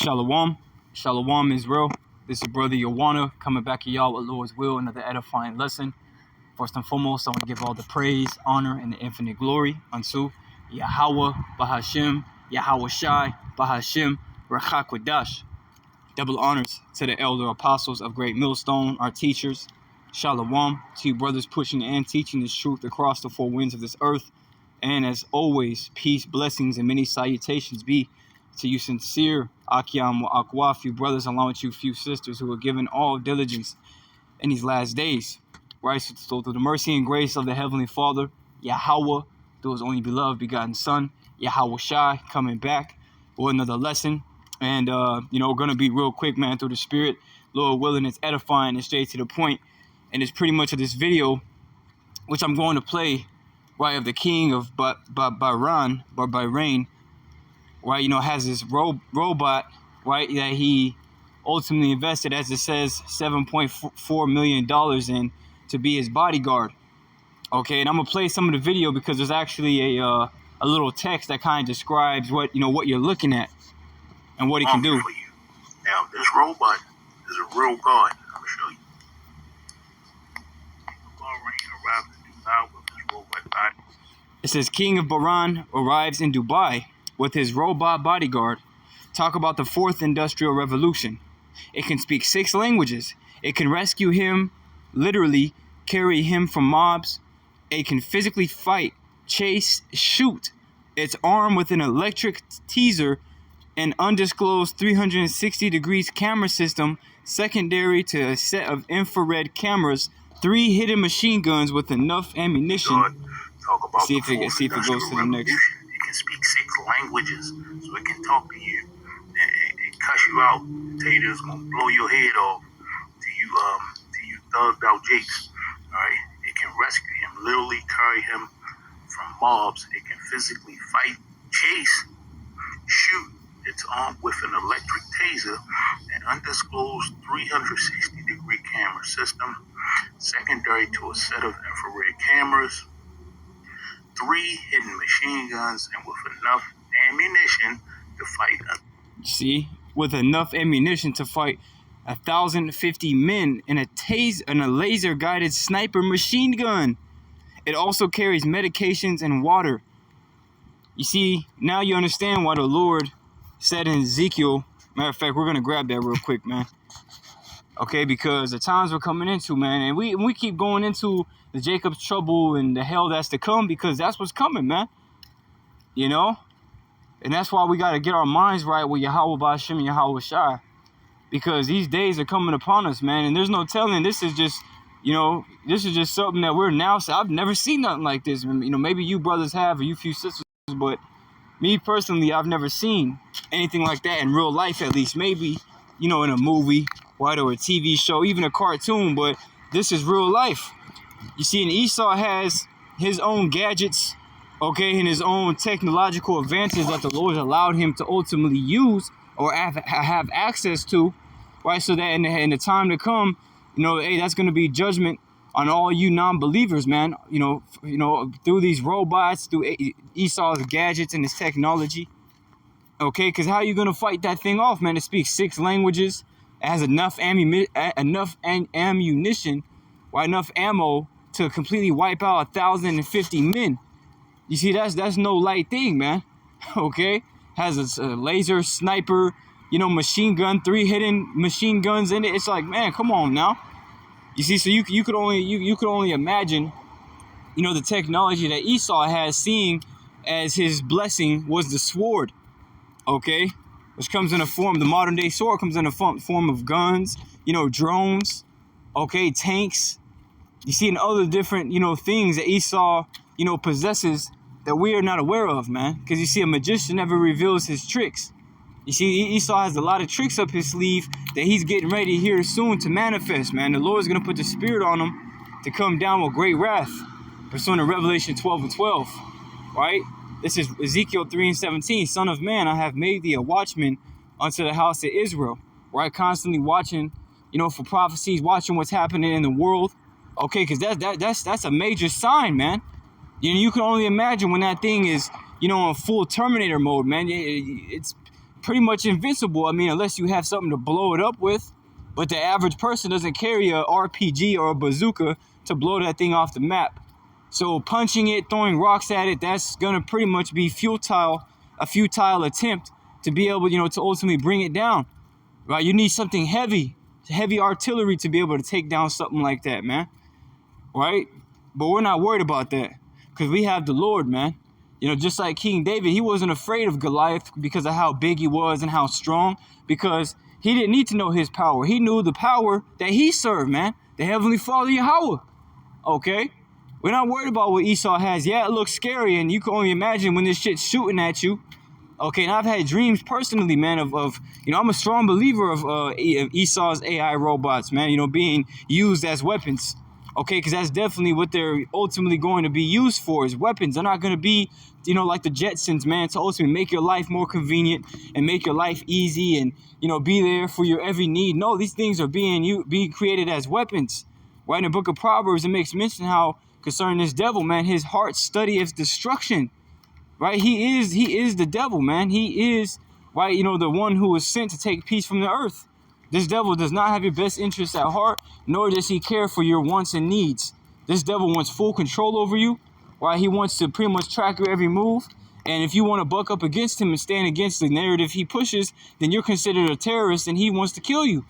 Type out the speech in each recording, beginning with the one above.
Shalom. Shalom Israel. This is Brother YAHAWAH coming back to y'all with Lord's will, another edifying lesson. First and foremost, I want to give all the praise, honor, and the infinite glory unto YAHAWAH Bahasham YAHAWASHI Bahasham YAHAWASHI. Double honors to the elder apostles of Great Millstone, our teachers. Shalom to you brothers pushing and teaching this truth across the four winds of this earth. And as always, peace, blessings, and many salutations be to you sincere YAHAWAH, few brothers, along with you few sisters who are given all diligence in these last days. Right? So through the mercy and grace of the Heavenly Father, YAHAWAH, through his only beloved begotten Son, YAHAWASHI, coming back with another lesson. And, we're going to be real quick, man, through the Spirit. Lord willing, it's edifying and straight to the point. And it's pretty much of this video, which I'm going to play, right, of the king of Bahrain, right, has this robot, right, that he ultimately invested, as it says, $7.4 million in to be his bodyguard. Okay, and I'm going to play some of the video because there's actually a little text that kind of describes what you're looking at and what he can do. Now, this robot is a real god. I'm going to show you. It says, King of Bahrain arrives in Dubai with his robot bodyguard. Talk about the fourth industrial revolution. It can speak 6 languages. It can rescue him, literally carry him from mobs. It can physically fight, chase, shoot. It's armed with an electric teaser, an undisclosed 360 degrees camera system, secondary to a set of infrared cameras, 3 hidden machine guns with enough ammunition. See if it goes to the next. It can speak 6 languages, so it can talk to you and cuss you out, and tell you that it's gonna blow your head off to you thugged out jakes. All right, it can rescue him, literally carry him from mobs. It can physically fight, chase, shoot. It's armed with an electric taser, an undisclosed 360-degree camera system, secondary to a set of infrared cameras, 3 hidden machine guns, and with enough ammunition to fight. See, with enough ammunition to fight 1,050 men in a laser-guided sniper machine gun. It also carries medications and water. You see, now you understand why the Lord said in Ezekiel. Matter of fact, we're gonna grab that real quick, man. Okay, because the times we're coming into, man, and we keep going into the Jacob's trouble and the hell that's to come, because that's what's coming, man. And that's why we got to get our minds right with YAHAWAH Bahasham YAHAWASHI, because these days are coming upon us, man. And there's no telling. This is just, this is just something that we're now. So I've never seen nothing like this. Maybe you brothers have, or you few sisters, but me personally, I've never seen anything like that in real life, at least. Maybe, in a movie, right, or a TV show, even a cartoon, but this is real life. You see, and Esau has his own gadgets, okay, and his own technological advances that the Lord allowed him to ultimately use or have access to, right? So that in the time to come, hey, that's going to be judgment on all you non-believers, man. Through these robots, through Esau's gadgets and his technology, okay? Because how are you going to fight that thing off, man? It speaks 6 languages, it has enough ammunition, or enough ammo to completely wipe out 1,050 men. You see, that's no light thing, man. Okay, has a laser sniper, machine gun, 3 hidden machine guns in it. It's like, man, come on now. You see, so you could only imagine, the technology that Esau has, seeing as his blessing was the sword, okay, which comes in a form. The modern day sword comes in a form of guns, drones, okay, tanks. You see, and other different, things that Esau, possesses that we are not aware of, man. Because you see, a magician never reveals his tricks. You see, Esau has a lot of tricks up his sleeve that he's getting ready here soon to manifest, man. The Lord's going to put the Spirit on him to come down with great wrath. Pursuant to Revelation 12:12, right? This is Ezekiel 3:17. Son of man, I have made thee a watchman unto the house of Israel. Right? Constantly watching, for prophecies, watching what's happening in the world. Okay, because that's a major sign, man. You can only imagine when that thing is, in full Terminator mode, man. It's pretty much invincible. I mean, unless you have something to blow it up with. But the average person doesn't carry a RPG or a bazooka to blow that thing off the map. So punching it, throwing rocks at it, that's gonna pretty much be a futile attempt to be able, to ultimately bring it down. Right? You need something heavy artillery to be able to take down something like that, man. Right? But we're not worried about that because we have the Lord, man. Just like King David, he wasn't afraid of Goliath because of how big he was and how strong, because he didn't need to know his power. He knew the power that he served, man. The Heavenly Father, Yahawah. Okay? We're not worried about what Esau has. Yeah, it looks scary, and you can only imagine when this shit's shooting at you. Okay, and I've had dreams personally, man, of I'm a strong believer of Esau's AI robots, man, being used as weapons. Okay, because that's definitely what they're ultimately going to be used for, is weapons. They're not going to be, like the Jetsons, man, to ultimately make your life more convenient and make your life easy and, be there for your every need. No, these things are being created as weapons. Right in the book of Proverbs, it makes mention how concerning this devil, man, his heart studieth destruction. Right? He is the devil, man. He is, right, the one who was sent to take peace from the earth. This devil does not have your best interests at heart, nor does he care for your wants and needs. This devil wants full control over you, right? He wants to pretty much track your every move. And if you want to buck up against him and stand against the narrative he pushes, then you're considered a terrorist and he wants to kill you.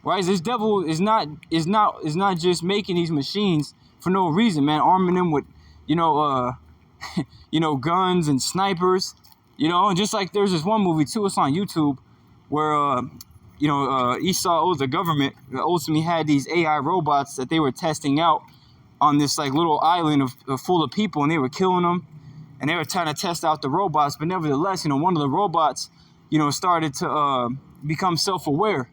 Right? This devil is not just making these machines for no reason, man, arming them with, guns and snipers, and just like there's this one movie too, it's on YouTube, where Esau, the government, ultimately had these AI robots that they were testing out on this like little island full of people, and they were killing them, and they were trying to test out the robots. But nevertheless, one of the robots, started to become self-aware,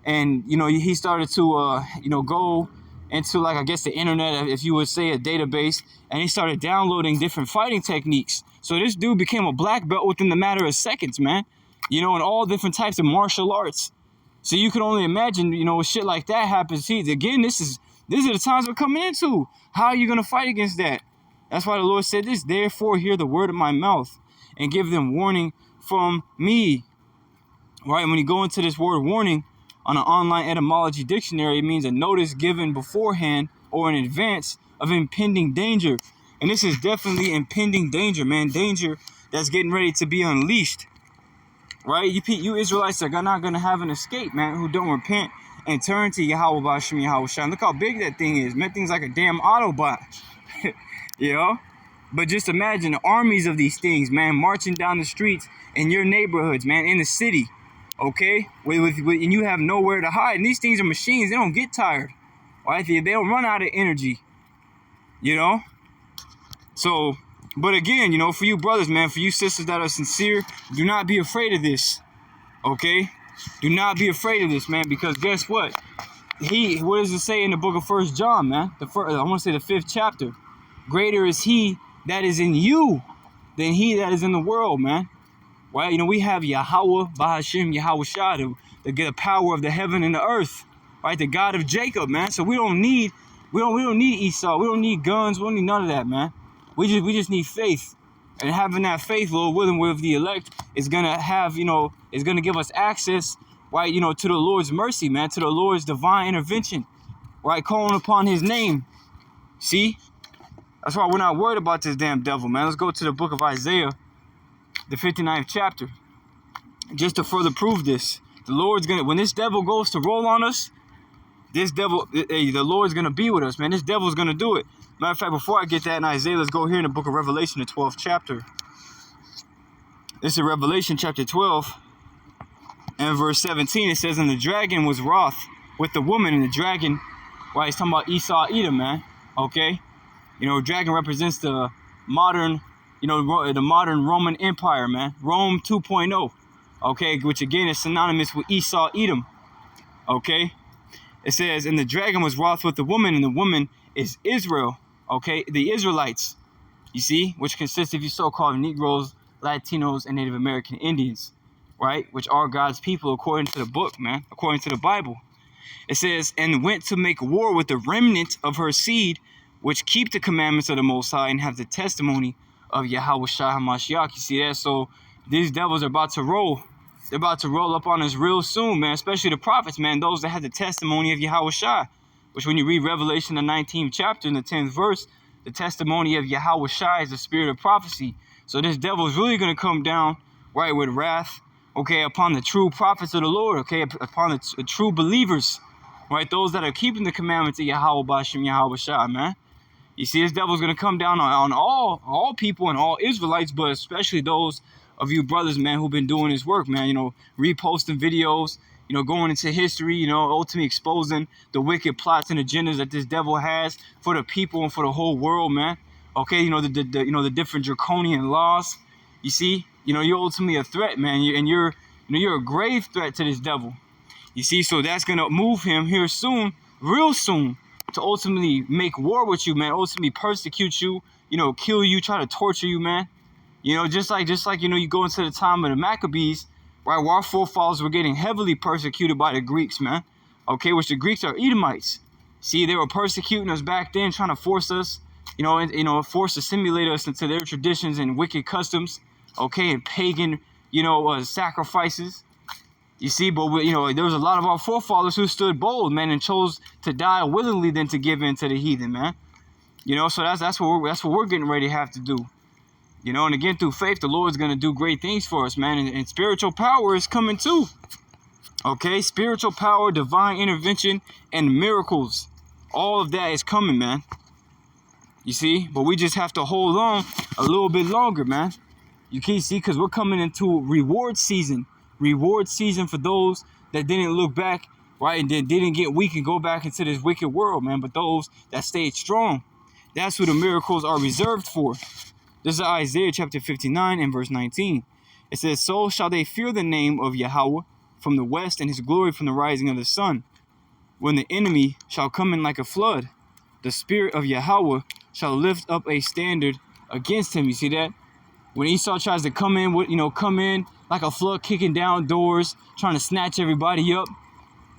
and he started to go into, like, I guess the internet, if you would say, a database, and he started downloading different fighting techniques. So this dude became a black belt within the matter of seconds, man. In all different types of martial arts. So you can only imagine, shit like that happens. See, again, these are the times we're coming into. How are you going to fight against that? That's why the Lord said this, therefore hear the word of my mouth and give them warning from me. Right? When you go into this word warning on an online etymology dictionary, it means a notice given beforehand or in advance of impending danger. And this is definitely impending danger, man. Danger that's getting ready to be unleashed. Right? You Israelites are not going to have an escape, man, who don't repent and turn to YAHAWAH Bahasham YAHAWASHI. Look how big that thing is. Man, thing's like a damn Autobot. But just imagine the armies of these things, man, marching down the streets in your neighborhoods, man, in the city. Okay? And you have nowhere to hide. And these things are machines. They don't get tired. Right? They don't run out of energy. So... But again, for you brothers, man, for you sisters that are sincere, do not be afraid of this, okay? Do not be afraid of this, man, because guess what? What does it say in the book of 1 John, man? I want to say the 5th chapter. Greater is he that is in you than he that is in the world, man. Right? We have YAHAWAH Bahasham YAHAWASHI, the power of the heaven and the earth, right? The God of Jacob, man. So we don't need Esau. We don't need guns. We don't need none of that, man. We just need faith, and having that faith, Lord willing, with the elect is gonna have, is gonna give us access, right, to the Lord's mercy, man, to the Lord's divine intervention, right, calling upon His name. See, that's why we're not worried about this damn devil, man. Let's go to the book of Isaiah, the 59th chapter, just to further prove this. The Lord's gonna, when this devil goes to roll on us, the Lord's gonna be with us, man. This devil's gonna do it. Matter of fact, before I get that in Isaiah, let's go here in the book of Revelation, the 12th chapter. This is Revelation chapter 12 and verse 17. It says, and the dragon was wroth with the woman, and the dragon, right, it's talking about Esau, Edom, man. Okay? Dragon represents the modern, the modern Roman Empire, man. Rome 2.0. Okay? Which again is synonymous with Esau, Edom. Okay? It says, and the dragon was wroth with the woman, and the woman is Israel. Okay, the Israelites, you see, which consists of you so-called Negroes, Latinos, and Native American Indians, right, which are God's people according to the book, man, according to the Bible. It says, and went to make war with the remnant of her seed, which keep the commandments of the Most High and have the testimony of YAHAWAH HaMashiach. You see that? So these devils are about to roll, They're about to roll up on us real soon, man, especially the prophets, man, those that had the testimony of Yahawashi, which when you read Revelation, the 19th chapter, in the 10th verse, the testimony of Yahawashi is the spirit of prophecy. So this devil is really going to come down, right, with wrath, okay, upon the true prophets of the Lord, okay, upon the true believers, right, those that are keeping the commandments of YAHAWAH Bahasham YAHAWASHI, man. You see, this devil's going to come down on all people and all Israelites, but especially those of you brothers, man, who've been doing this work, man, you know, reposting videos, you know, going into history, you know, ultimately exposing the wicked plots and agendas that this devil has for the people and for the whole world, man. Okay, you know, the different draconian laws. You see, you know, you're ultimately a threat, man, you're a grave threat to this devil. You see, so that's going to move him here soon, real soon, to ultimately make war with you, man, ultimately persecute you, you know, kill you, try to torture you, man. You know, just like, you know, you go into the time of the Maccabees, right, where our forefathers were getting heavily persecuted by the Greeks, man. Okay, which the Greeks are Edomites. See, they were persecuting us back then, trying to force us, force assimilate us into their traditions and wicked customs, okay, and pagan, sacrifices. You see, but there was a lot of our forefathers who stood bold, man, and chose to die willingly than to give in to the heathen, man. So that's what we're getting ready to have to do. And again, through faith, the Lord's going to do great things for us, man. And spiritual power is coming too. Okay? Spiritual power, divine intervention, and miracles. All of that is coming, man. You see? But we just have to hold on a little bit longer, man. You can see, because we're coming into reward season. Reward season for those that didn't look back, right? And then didn't get weak and go back into this wicked world, man. But those that stayed strong, that's who the miracles are reserved for. This is Isaiah chapter 59 and verse 19. It says, "So shall they fear the name of Yahawah from the west, and his glory from the rising of the sun. When the enemy shall come in like a flood, the spirit of Yahawah shall lift up a standard against him." You see that? When Esau tries to come in like a flood, kicking down doors, trying to snatch everybody up,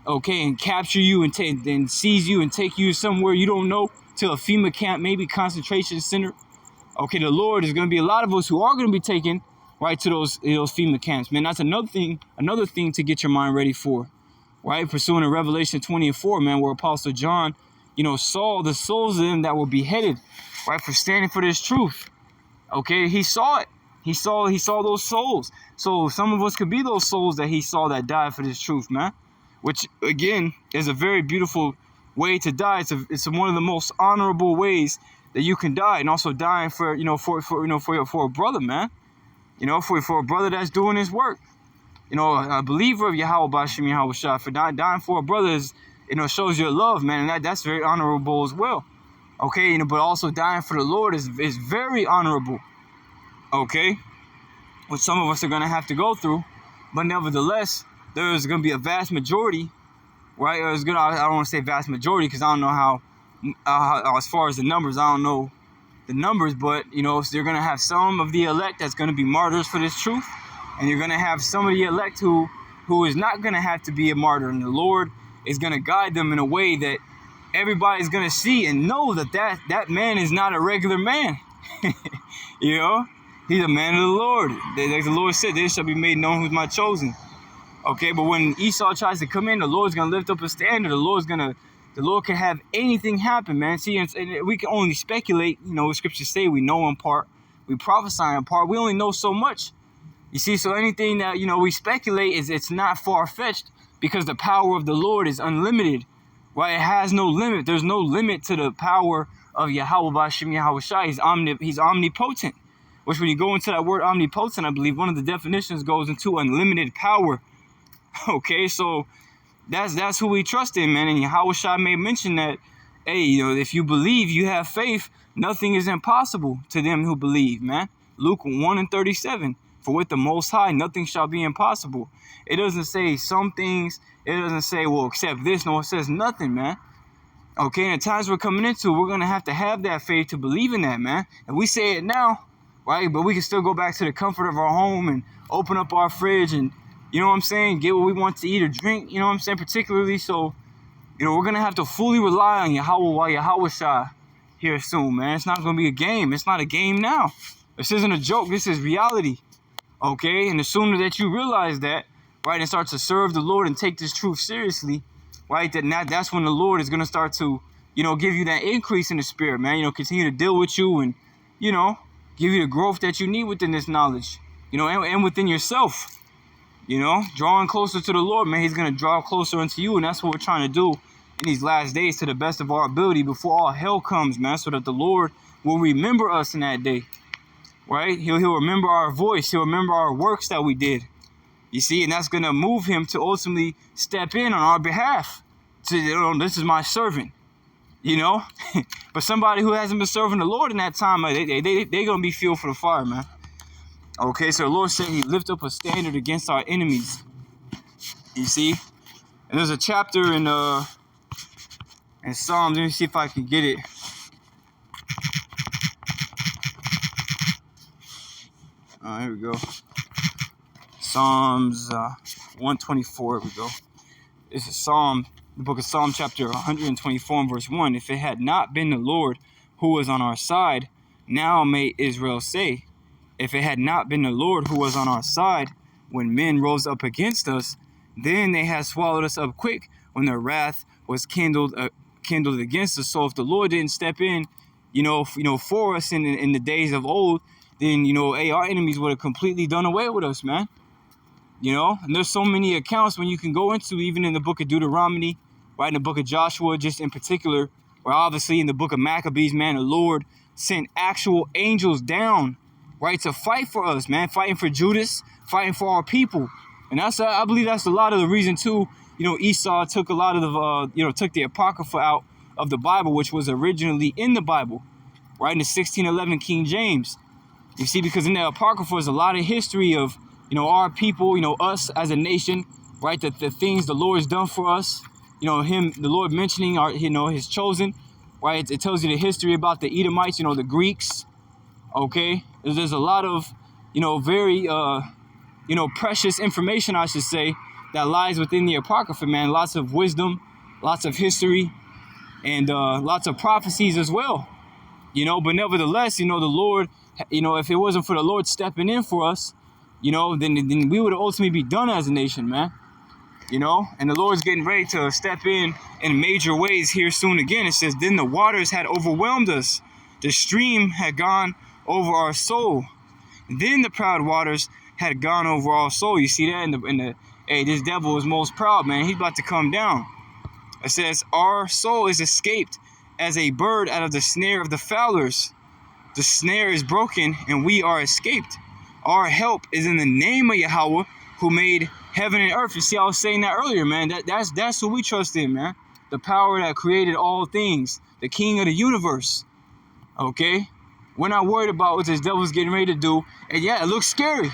okay, and capture you and seize you and take you somewhere you don't know, to a FEMA camp, maybe concentration center. Okay, the Lord is going to be a lot of us who are going to be taken right to those FEMA camps, man. That's another thing to get your mind ready for, right? Pursuing in Revelation 20:4, man, where Apostle John, saw the souls of them that were beheaded, right, for standing for this truth. Okay, he saw it. He saw those souls. So some of us could be those souls that he saw that died for this truth, man. Which again is a very beautiful way to die. It's one of the most honorable ways that you can die, and also dying for a brother, man. For a brother that's doing his work. A believer of YAHAWAH Bahasham YAHAWASHI, for dying for a brother is, shows your love, man, and that's very honorable as well. Okay, but also dying for the Lord is very honorable. Okay, which some of us are gonna have to go through, but nevertheless, there's gonna be a vast majority, right? I don't want to say vast majority because I don't know how as far as the numbers, I don't know the numbers, but so you're gonna have some of the elect that's gonna be martyrs for this truth, and you're gonna have some of the elect who is not gonna have to be a martyr, and the Lord is gonna guide them in a way that everybody's gonna see and know that man is not a regular man. He's a man of the Lord. Like the Lord said, "They shall be made known who's my chosen." Okay, but when Esau tries to come in, the Lord's gonna lift up a standard. The Lord can have anything happen, man. See, and we can only speculate. What scriptures say, we know in part, we prophesy in part. We only know so much. You see, so anything that we speculate it's not far-fetched, because the power of the Lord is unlimited, right? It has no limit. There's no limit to the power of YAHAWAH Bahasham YAHAWASHI. He's omnipotent. Which, when you go into that word omnipotent, I believe one of the definitions goes into unlimited power. Okay, so that's who we trust in, man. And Yahawashi may mention that, hey, if you believe, you have faith, nothing is impossible to them who believe, man. Luke 1:37. For with the Most High, nothing shall be impossible. It doesn't say some things. It doesn't say, well, except this. No, it says nothing, man. Okay, and the times we're coming into, we're going to have that faith to believe in that, man. And we say it now, right? But we can still go back to the comfort of our home and open up our fridge and, get what we want to eat or drink, particularly. So, we're going to have to fully rely on YAHAWAH YAHAWASHI here soon, man. It's not going to be a game. It's not a game now. This isn't a joke. This is reality. Okay? And the sooner that you realize that, right, and start to serve the Lord and take this truth seriously, right, that's when the Lord is going to start to, give you that increase in the spirit, man. Continue to deal with you and, give you the growth that you need within this knowledge, and within yourself, drawing closer to the Lord, man. He's going to draw closer unto you, and that's what we're trying to do in these last days to the best of our ability before all hell comes, man, so that the Lord will remember us in that day, right? He'll remember our voice. He'll remember our works that we did. You see, and that's going to move him to ultimately step in on our behalf. To, this is my servant, But somebody who hasn't been serving the Lord in that time, they're going to be fueled for the fire, man. Okay, so the Lord said he lift up a standard against our enemies. You see? And there's a chapter in Psalms. Let me see if I can get it. Here we go. Psalms 124. Here we go. It's the book of Psalm chapter 124 and verse 1. If it had not been the Lord who was on our side, now may Israel say, if it had not been the Lord who was on our side, when men rose up against us, then they had swallowed us up quick when their wrath was kindled against us. So if the Lord didn't step in, for us in the days of old, then, our enemies would have completely done away with us, man. And there's so many accounts when you can go into, even in the book of Deuteronomy, right, in the book of Joshua, just in particular, or obviously in the book of Maccabees, man, the Lord sent actual angels down, right, to fight for us, man, fighting for Judas, fighting for our people. And I believe that's a lot of the reason too, Esau took a lot of the, took the Apocrypha out of the Bible, which was originally in the Bible, right, in the 1611 King James. You see, because in the Apocrypha is a lot of history of, our people, us as a nation, right, the things the Lord's done for us, the Lord mentioning our, his chosen, right, it tells you the history about the Edomites, the Greeks, okay, there's a lot of, very, precious information, I should say, that lies within the Apocrypha, man. Lots of wisdom, lots of history, and lots of prophecies as well, but nevertheless, the Lord, if it wasn't for the Lord stepping in for us, then we would ultimately be done as a nation, man, and the Lord's getting ready to step in major ways here soon again. It says, then the waters had overwhelmed us. The stream had gone over our soul. Then the proud waters had gone over our soul. You see that in the hey, this devil is most proud, man. He's about to come down. It says, our soul is escaped as a bird out of the snare of the fowlers. The snare is broken and we are escaped. Our help is in the name of Yahawah, who made heaven and earth. You see, I was saying that earlier, man. That's who we trust in, man. The power that created all things. The king of the universe. Okay? We're not worried about what this devil's getting ready to do. And yeah, it looks scary.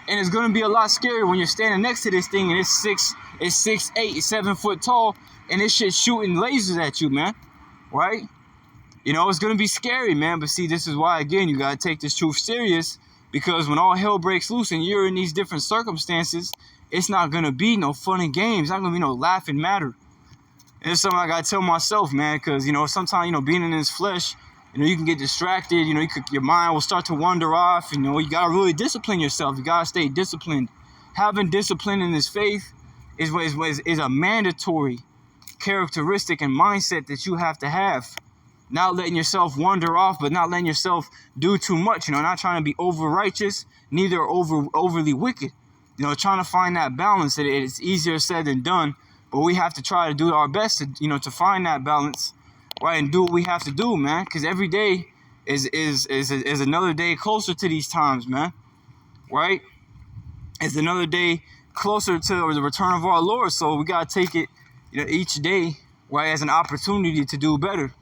And it's going to be a lot scarier when you're standing next to this thing and it's 6'8", 7 foot tall, and this shit shooting lasers at you, man. Right? It's going to be scary, man. But see, this is why, again, you got to take this truth serious, because when all hell breaks loose and you're in these different circumstances, it's not going to be no fun and games. It's not going to be no laughing matter. And it's something I got to tell myself, man, because, sometimes, being in this flesh, you can get distracted. Your mind will start to wander off. You got to really discipline yourself. You got to stay disciplined. Having discipline in this faith is a mandatory characteristic and mindset that you have to have. Not letting yourself wander off, but not letting yourself do too much. Not trying to be over righteous, neither overly wicked. Trying to find that balance. It's easier said than done, but we have to try to do our best to, to find that balance, right, and do what we have to do, man. Because every day is another day closer to these times, man. Right? It's another day closer to the return of our Lord. So we gotta take it, each day, right, as an opportunity to do better.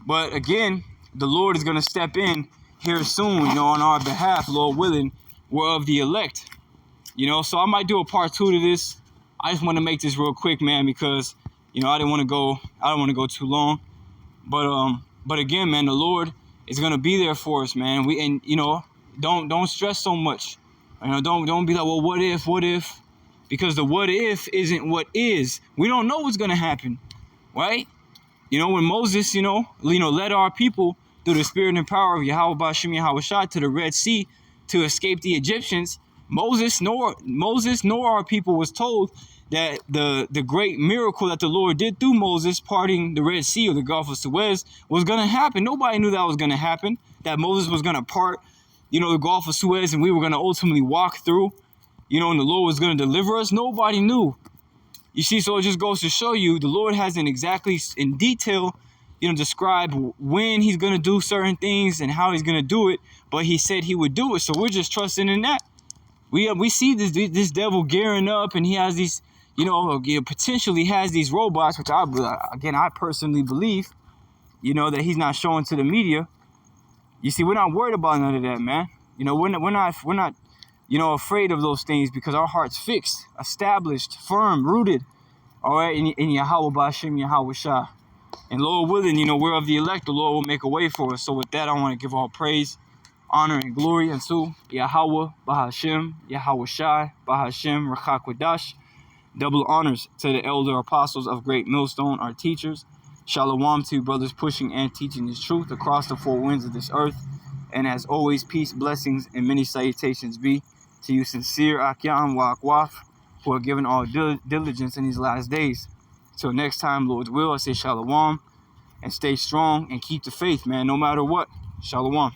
But again, the Lord is gonna step in here soon, on our behalf, Lord willing. We're of the elect. So I might do a part 2 to this. I just want to make this real quick, man, because I don't want to go too long. But again, man, the Lord is gonna be there for us, man. Don't stress so much. Don't be like, well, what if? Because the what if isn't what is. We don't know what's gonna happen, right? When Moses, led our people through the spirit and power of YAHAWAH Bahasham YAHAWASHI to the Red Sea to escape the Egyptians, Moses nor our people was told that the great miracle that the Lord did through Moses parting the Red Sea or the Gulf of Suez was going to happen. Nobody knew that was going to happen, that Moses was going to part, the Gulf of Suez, and we were going to ultimately walk through, and the Lord was going to deliver us. Nobody knew. You see, so it just goes to show you the Lord hasn't exactly in detail, described when he's going to do certain things and how he's going to do it, but he said he would do it. So we're just trusting in that. We see this devil gearing up, and he has these, potentially has these robots, which I personally believe, that he's not showing to the media. You see, we're not worried about none of that, man. We're not afraid of those things because our heart's fixed, established, firm, rooted, all right, in YAHAWAH Bahasham YAHAWASHI. And Lord willing, we're of the elect. The Lord will make a way for us. So with that, I want to give all praise, honor, and glory unto YAHAWAH Bahasham YAHAWASHI Bahasham Rachakwadash. Double honors to the elder apostles of Great Millstone, our teachers. Shalom to you brothers pushing and teaching this truth across the four winds of this earth. And as always, peace, blessings, and many salutations be to you sincere Akyam Wakwaf, who are given all diligence in these last days. Till next time, Lord's will, I say shalom and stay strong and keep the faith, man, no matter what. Shalom.